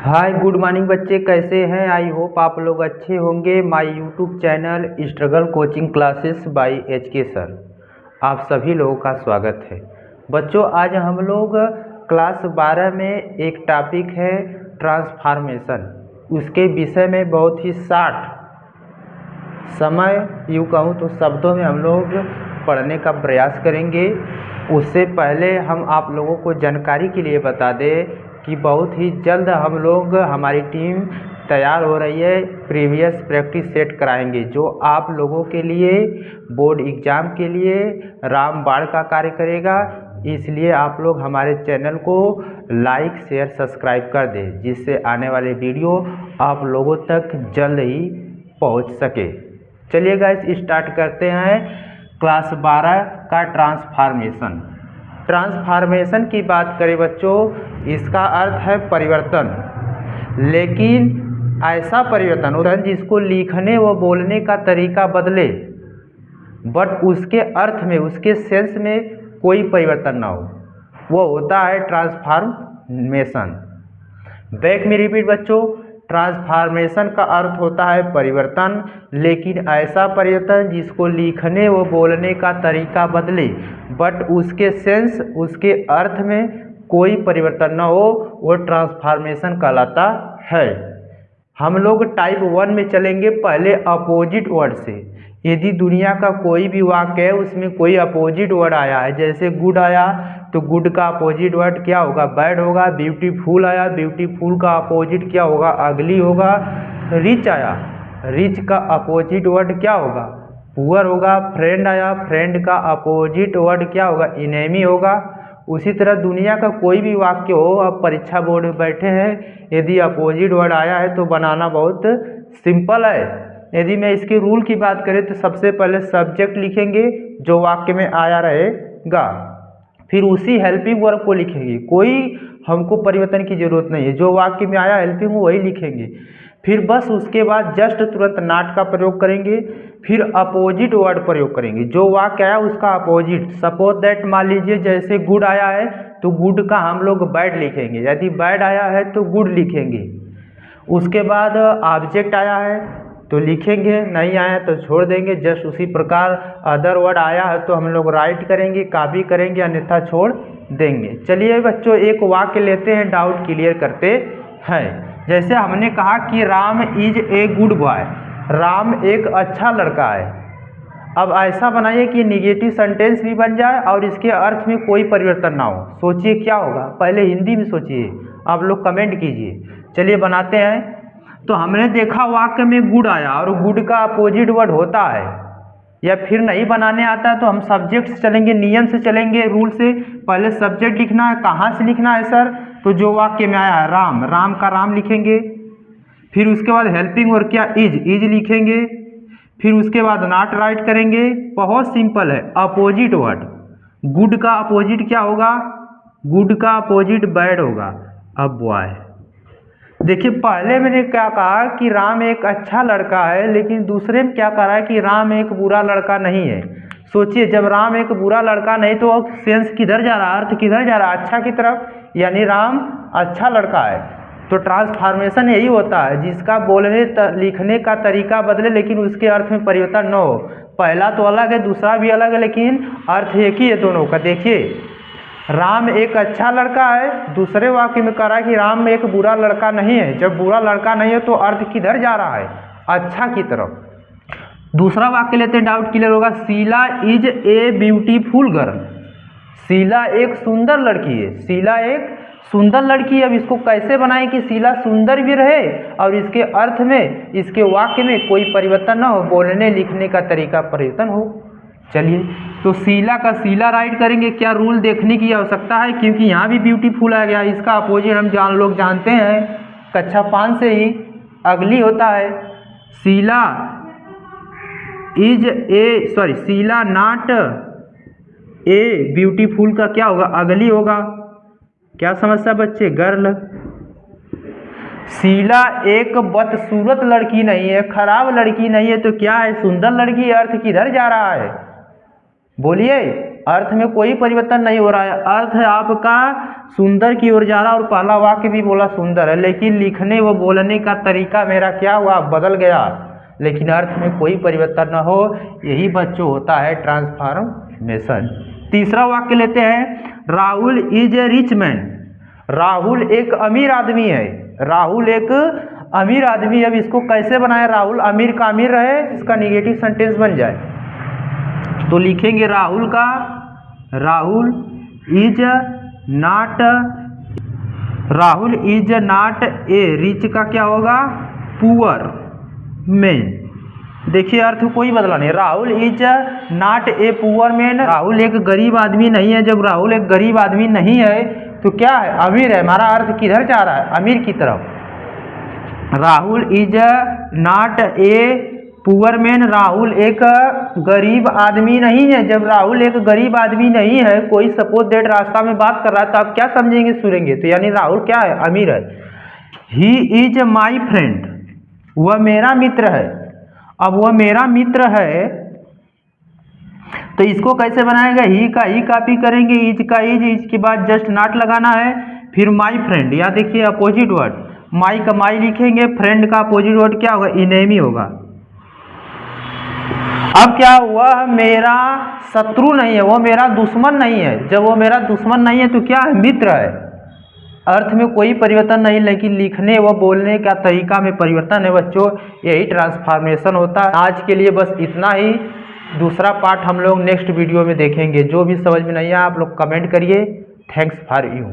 Hi good morning बच्चे, कैसे हैं? आई होप आप लोग अच्छे होंगे। My YouTube channel struggle coaching classes bye HK sir, आप सभी लोगों का स्वागत है। बच्चों, आज हम लोग क्लास 12 में एक टॉपिक है ट्रांसफॉर्मेशन, उसके विषय में बहुत ही शार्ट समय यूँ कहूँ तो शब्दों में हम लोग पढ़ने का प्रयास करेंगे। उससे पहले हम आप लोगों को जानकारी के लिए बता दें कि बहुत ही जल्द हम लोग हमारी टीम तैयार हो रही है, प्रीवियस प्रैक्टिस सेट कराएंगे जो आप लोगों के लिए बोर्ड एग्ज़ाम के लिए रामबाण का कार्य करेगा। इसलिए आप लोग हमारे चैनल को लाइक शेयर सब्सक्राइब कर दें, जिससे आने वाले वीडियो आप लोगों तक जल्द ही पहुंच सके। चलिए गाइस, स्टार्ट करते हैं क्लास 12 का ट्रांसफॉर्मेशन। ट्रांसफॉर्मेशन की बात करें बच्चों, इसका अर्थ है परिवर्तन, लेकिन ऐसा परिवर्तन जिसको लिखने व बोलने का तरीका बदले, बट उसके अर्थ में, उसके सेंस में कोई परिवर्तन ना हो, वो होता है ट्रांसफॉर्मेशन। बैक में रिपीट बच्चों, ट्रांसफॉर्मेशन का अर्थ होता है परिवर्तन, लेकिन ऐसा परिवर्तन जिसको लिखने व बोलने का तरीका बदले, बट उसके सेंस, उसके अर्थ में कोई परिवर्तन न हो, वो ट्रांसफॉर्मेशन कहलाता है। हम लोग टाइप 1 में चलेंगे पहले अपोजिट वर्ड से। यदि दुनिया का कोई भी वाक्य है उसमें कोई अपोजिट वर्ड आया है, जैसे गुड आया तो गुड का अपोजिट वर्ड क्या होगा? बैड होगा। ब्यूटीफुल आया, ब्यूटीफुल का अपोजिट क्या होगा? अगली होगा। रिच आया, रिच का अपोजिट वर्ड क्या होगा? पुअर होगा। फ्रेंड आया, फ्रेंड का अपोजिट वर्ड क्या होगा? इनेमी होगा। उसी तरह दुनिया का कोई भी वाक्य हो, आप परीक्षा बोर्ड में बैठे हैं, यदि अपोजिट वर्ड आया है तो बनाना बहुत सिंपल है। यदि मैं इसके रूल की बात करें तो सबसे पहले सब्जेक्ट लिखेंगे जो वाक्य में आया रहेगा, फिर उसी हेल्पिंग वर्ब को लिखेंगे। कोई हमको परिवर्तन की जरूरत नहीं है, जो वाक्य में आया हेल्पिंग वही लिखेंगे। फिर बस उसके बाद जस्ट तुरंत नॉट का प्रयोग करेंगे, फिर अपोजिट वर्ड प्रयोग करेंगे। जो वाक्य आया उसका अपोजिट, सपोज दैट मान लीजिए जैसे गुड आया है तो गुड का हम लोग बैड लिखेंगे, यदि बैड आया है तो गुड लिखेंगे। उसके बाद ऑब्जेक्ट आया है तो लिखेंगे, नहीं आया तो छोड़ देंगे। जस्ट उसी प्रकार अदर वर्ड आया है तो हम लोग राइट करेंगे, कॉपी करेंगे, अन्यथा छोड़ देंगे। चलिए बच्चों, एक वाक्य लेते हैं, डाउट क्लियर करते हैं। जैसे हमने कहा कि Ram is a good boy, Ram एक अच्छा लड़का है। अब ऐसा बनाइए कि निगेटिव सेंटेंस भी बन जाए और इसके अर्थ में कोई परिवर्तन ना हो। सोचिए क्या होगा, पहले हिंदी में सोचिए, आप लोग कमेंट कीजिए। चलिए बनाते हैं। तो हमने देखा वाक्य में गुड आया और गुड का अपोजिट वर्ड होता है, या फिर नहीं बनाने आता है तो हम सब्जेक्ट से चलेंगे, नियम से चलेंगे, रूल से। पहले सब्जेक्ट लिखना है। कहाँ से लिखना है सर? तो जो वाक्य में आया है राम, राम का राम लिखेंगे। फिर उसके बाद हेल्पिंग वर्ब क्या? इज लिखेंगे। फिर उसके बाद नॉट राइट करेंगे। बहुत सिंपल है। अपोजिट वर्ड, गुड का अपोजिट क्या होगा? गुड का अपोजिट बैड होगा। अब बॉय देखिए, पहले मैंने क्या कहा कि राम एक अच्छा लड़का है, लेकिन दूसरे में क्या कह रहा है कि राम एक बुरा लड़का नहीं है। सोचिए, जब राम एक बुरा लड़का नहीं तो सेंस किधर जा रहा है, अर्थ किधर जा रहा है? अच्छा की तरफ, यानी राम अच्छा लड़का है। तो ट्रांसफॉर्मेशन यही होता है जिसका बोलने लिखने का तरीका बदले, लेकिन उसके अर्थ में परिवर्तन न हो। पहला तो अलग है, दूसरा भी अलग है, लेकिन अर्थ एक ही है दोनों का। देखिए, राम एक अच्छा लड़का है, दूसरे वाक्य में कह रहा है कि राम एक बुरा लड़का नहीं है। जब बुरा लड़का नहीं है तो अर्थ किधर जा रहा है? अच्छा की तरफ। दूसरा वाक्य लेते हैं, डाउट क्लियर होगा। Sheela is a beautiful girl, Sheela एक सुंदर लड़की है। शीला एक सुंदर लड़की है। अब इसको कैसे बनाएं कि शीला सुंदर भी रहे और इसके अर्थ में, इसके वाक्य में कोई परिवर्तन ना हो, बोलने लिखने का तरीका परिवर्तन हो। चलिए, तो शीला का शीला राइट करेंगे। क्या रूल देखने की आवश्यकता है, क्योंकि यहाँ भी ब्यूटीफुल आ गया। इसका अपोजिट हम लोग जानते हैं कक्षा 5 से ही, अगली होता है। Sheela is a, sorry, Sheela not a beautiful का क्या होगा? अगली होगा। क्या समस्या बच्चे? गर्ल। शीला एक बदसूरत लड़की नहीं है, खराब लड़की नहीं है, तो क्या है? सुंदर लड़की। अर्थ किधर जा रहा है? बोलिए, अर्थ में कोई परिवर्तन नहीं हो रहा है, अर्थ है आपका सुंदर की ओर जा रहा और पहला वाक्य भी बोला सुंदर है, लेकिन लिखने व बोलने का तरीका मेरा क्या हुआ, बदल गया, लेकिन अर्थ में कोई परिवर्तन न हो, यही बच्चों होता है ट्रांसफॉर्मेशन। तीसरा वाक्य लेते हैं, Rahul is a rich man. Rahul एक अमीर आदमी है, राहुल एक अमीर आदमी। अब इसको कैसे बनाए, राहुल अमीर का अमीर रहे, इसका निगेटिव सेंटेंस बन जाए, तो लिखेंगे राहुल का, Rahul is not, Rahul is not a, rich का क्या होगा, पुअर मैन। देखिए अर्थ कोई बदला नहीं, Rahul is not a poor man, Rahul एक गरीब आदमी नहीं है। जब राहुल एक गरीब आदमी नहीं है तो क्या है, अमीर है। हमारा अर्थ किधर जा रहा है, अमीर की तरफ। Rahul is not a poor man, Rahul एक गरीब आदमी नहीं है। जब राहुल एक गरीब आदमी नहीं है, कोई सपोज दैट रास्ता में बात कर रहा है, तो आप क्या समझेंगे, सुनेंगे, तो यानी राहुल क्या है, अमीर है। ही इज माई फ्रेंड, वह मेरा मित्र है। अब वह मेरा मित्र है तो इसको कैसे बनाएगा, ही का ही कॉपी करेंगे, इज का इज के बाद जस्ट नॉट लगाना है, फिर माई फ्रेंड, या देखिए अपोजिट वर्ड, माई का माई लिखेंगे, फ्रेंड का अपोजिट वर्ड क्या होगा, इनेमी होगा। अब क्या, वह मेरा शत्रु नहीं है, वह मेरा दुश्मन नहीं है। जब वो मेरा दुश्मन नहीं है तो क्या है, मित्र है। अर्थ में कोई परिवर्तन नहीं, लेकिन लिखने व बोलने का तरीका में परिवर्तन है बच्चों, यही ट्रांसफॉर्मेशन होता है। आज के लिए बस इतना ही, दूसरा पार्ट हम लोग नेक्स्ट वीडियो में देखेंगे। जो भी समझ में नहीं आया आप लोग कमेंट करिए। Thanks for you.